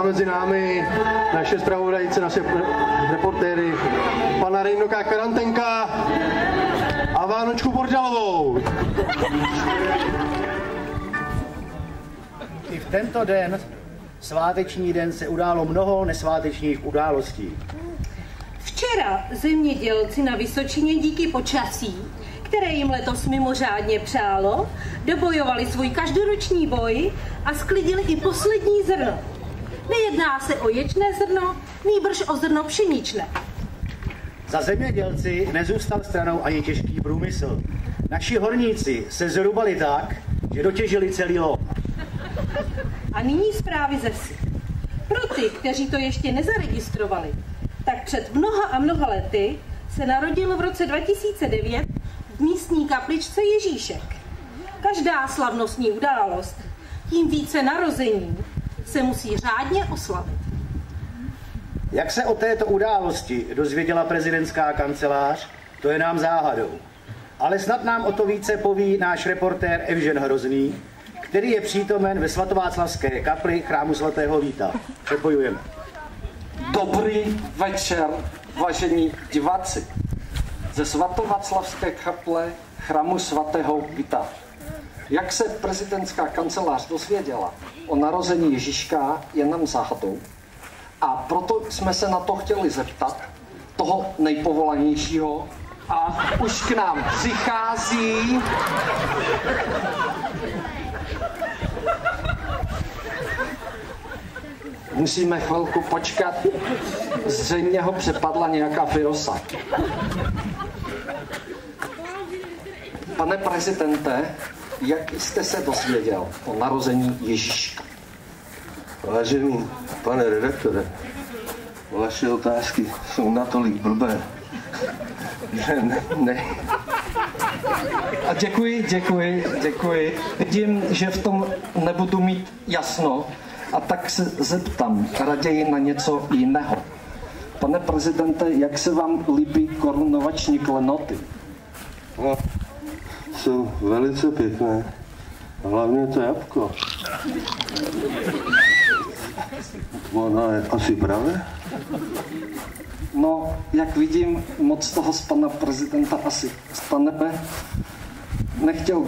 mezi námi naše zpravodajce, naše reportéry, pana Rejnoka Karantenka a Vánočku Bordalovou. I v tento den, sváteční den, se událo mnoho nesvátečných událostí. Včera zemědělci na Vysočině díky počasí, které jim letos mimořádně přálo, dobojovali svůj každoroční boj a sklidili i poslední zrno. Nejedná se o ječné zrno, nýbrž o zrno pšeničné. Za zemědělci nezůstal stranou ani těžký průmysl. Naši horníci se zrubali tak, že dotěžili celý lov. A nyní zprávy ze vsi. Pro ty, kteří to ještě nezaregistrovali, tak před mnoha a mnoha lety se narodil v roce 2009 v místní kapličce Ježíšek. Každá slavnostní událost, tím více narození, se musí řádně oslavit. Jak se o této události dozvěděla prezidentská kancelář, to je nám záhadou. Ale snad nám o to více poví náš reportér Evžen Hrozný, který je přítomen ve svatováclavské kapli chrámu svatého Víta. Přepojujeme. Dobrý večer, vážení diváci. Ze svatováclavské kaple chrámu svatého Víta. Jak se prezidentská kancelář dozvěděla o narození Ježíška, je nám záhadou. A proto jsme se na to chtěli zeptat toho nejpovolanějšího a už k nám přichází musíme chvilku počkat, zřejmě ho přepadla nějaká virosa. Pane prezidente, jak jste se dozvěděl o narození Ježíška? Vážený pane redaktore, vaše otázky jsou natolik blbé, že ne. A děkuji. Vidím, že v tom nebudu mít jasno, a tak se zeptám raději na něco jiného. Pane prezidente, jak se vám líbí korunovační klenoty? No, jsou velice pěkné. Hlavně to jabko. Ono je asi pravé? No, jak vidím, moc toho z pana prezidenta asi staneme. Nechtěl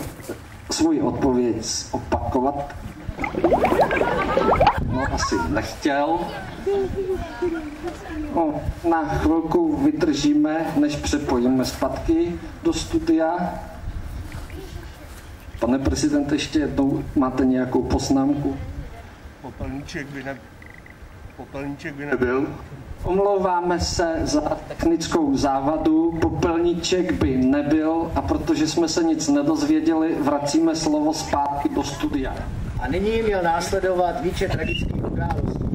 svůj odpověď opakovat. No, asi nechtěl. No, na chvilku vydržíme, než přepojíme zpátky do studia. Pane prezidente, ještě jednou máte nějakou poznámku? Popelníček by nebyl. Omlouváme se za technickou závadu, popelníček by nebyl a protože jsme se nic nedozvěděli, vracíme slovo zpátky do studia. A nyní měl následovat výčet tragických událostí.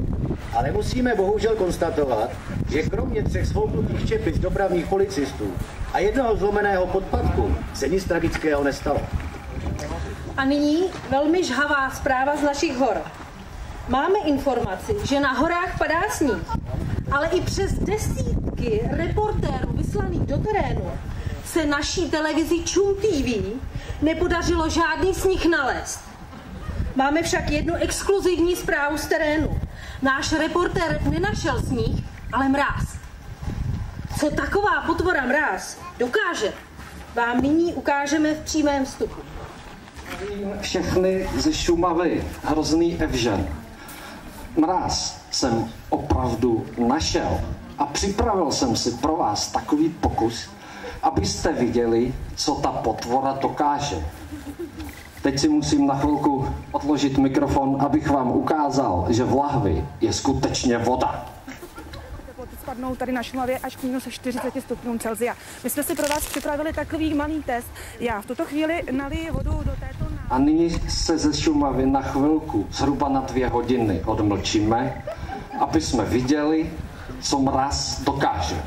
Ale musíme bohužel konstatovat, že kromě 3 svouknutých čepic dopravních policistů a jednoho zlomeného podpatku se nic tragického nestalo. A nyní velmi žhavá zpráva z našich hor. Máme informaci, že na horách padá sníh, ale i přes desítky reportérů vyslaných do terénu se naší televizi ČUM TV nepodařilo žádný sníh nalézt. Máme však jednu exkluzivní zprávu z terénu. Náš reportér nenašel sníh, ale mráz. Co taková potvora mráz dokáže, vám nyní ukážeme v přímém vstupu. Všechny ze Šumavy, Hrozný Evžen. Mráz jsem opravdu našel a připravil jsem si pro vás takový pokus, abyste viděli, co ta potvora dokáže. Teď si musím na chvilku odložit mikrofon, abych vám ukázal, že v lahvi je skutečně voda. Teploty spadnou tady na Šumavě až k minus 40 stupňům Celsia. My jsme si pro vás připravili takový malý test. Já v tuto chvíli naliji vodu do této... A nyní se ze Šumavy na chvilku, zhruba na 2 hodiny odmlčíme, aby jsme viděli, co mráz dokáže.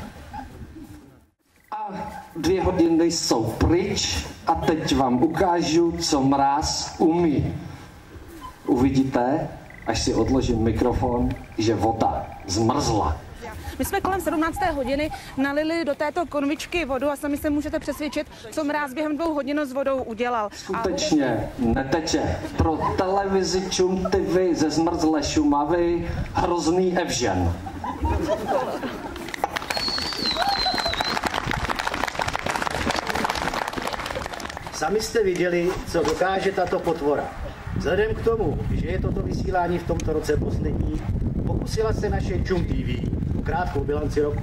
A 2 hodiny jsou pryč a teď vám ukážu, co mráz umí. Uvidíte, až si odložím mikrofon, že voda zmrzla. My jsme kolem 17. hodiny nalili do této konvičky vodu a sami se můžete přesvědčit, co mráz během 2 hodin s vodou udělal. Skutečně neteče. Pro televizi Čum TV ze zmrzlé Šumavy hrozný Evžen. Sami jste viděli, co dokáže tato potvora. Vzhledem k tomu, že je toto vysílání v tomto roce poslední, pokusila se naše Čum TV o krátkou bilanci roku.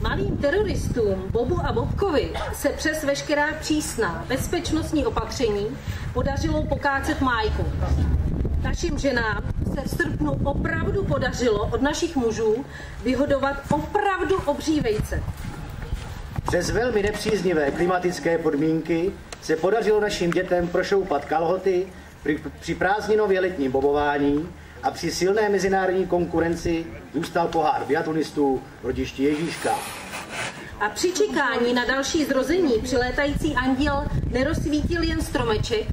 Malým teroristům Bobu a Bobkovi se přes veškerá přísná bezpečnostní opatření podařilo pokácet májku. Našim ženám se v srpnu opravdu podařilo od našich mužů vyhodovat opravdu obří vejce. Přes velmi nepříznivé klimatické podmínky se podařilo našim dětem prošoupat kalhoty při prázdninově letním bobování a při silné mezinárodní konkurenci zůstal pohár biatlonistů v rodišti Ježíška. A při čekání na další zrození přilétající anděl nerozsvítil jen stromeček,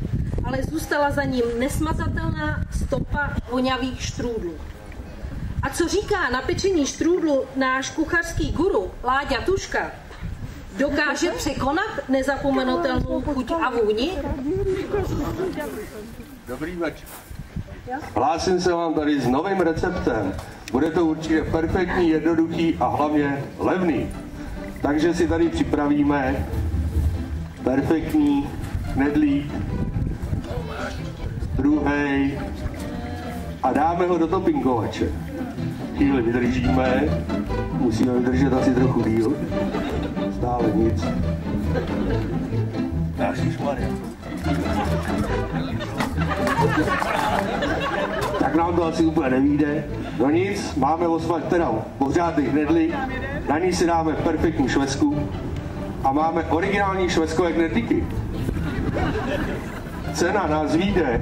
ale zůstala za ním nesmazatelná stopa voňavých štrůdlů. A co říká na pečení štrůdlu náš kuchařský guru Láďa Tuška? Dokáže překonat nezapomenutelnou chuť a vůni? Dobrý večer. Hlásím se vám tady s novým receptem. Bude to určitě perfektní, jednoduchý a hlavně levný. Takže si tady připravíme perfektní knedlík, druhý a dáme ho do topingovače. Chvíli vydržíme, musíme vydržet asi trochu díl. Stále nic. Ježišmarja. Tak nám to asi úplně nevyjde. No nic, máme osvat teda pořádný knedlík, na ní si dáme perfektní švestku a máme originální švestkové knedlíky. Cena nás vyjde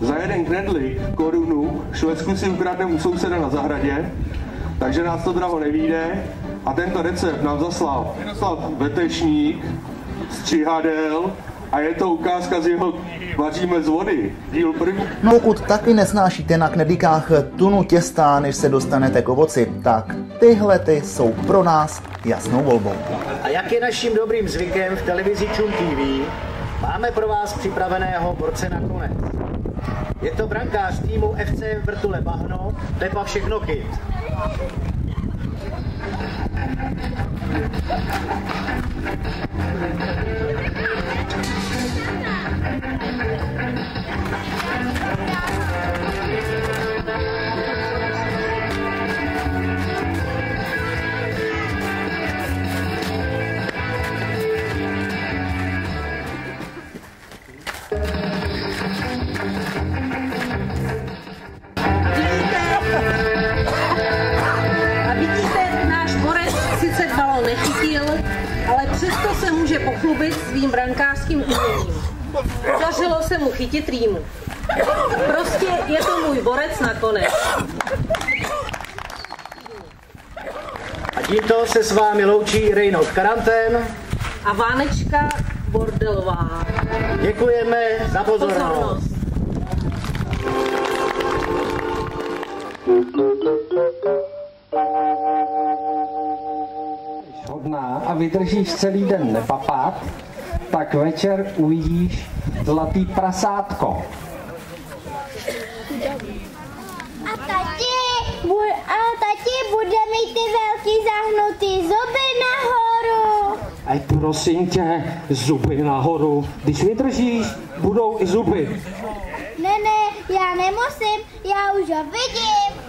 za jeden knedlík korunu, švestku si ukradneme u souseda na zahradě, takže nás to draho nevyjde. A tento recept nám zaslal Vetešník z Čihadel a je to ukázka z jeho Vaříme z vody, díl první. No pokud taky nesnášíte na knedlíkách tunu těsta, než se dostanete k ovoci, tak tyhle jsou pro nás jasnou volbou. A jak je naším dobrým zvykem v televizi Čum TV, máme pro vás připraveného borce nakonec. Je to brankář týmu FC Vrtule Bahno, Pepa Všechnochyt. Ale přesto se může pochlubit svým brankářským uměním. Podařilo se mu chytit rýmu. Prostě je to můj borec nakonec. A tímto se s vámi loučí Rejnout Karantén a Vánečka Bordelová. Děkujeme za pozornost. Hodná a vydržíš celý den nepapat, tak večer uvidíš zlatý prasátko. A tati bude mít ty velký zahnutý zuby nahoru. Ať prosím tě, zuby nahoru. Když vydržíš, budou i zuby. Ne, já nemusím, já už ho vidím.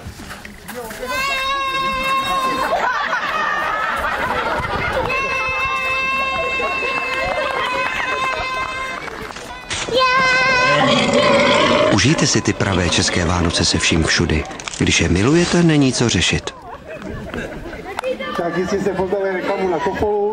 Užijte si ty pravé české Vánoce se vším všudy. Když je milujete, není co řešit. Tak jestli se pozdravili reklamu na Kopolu,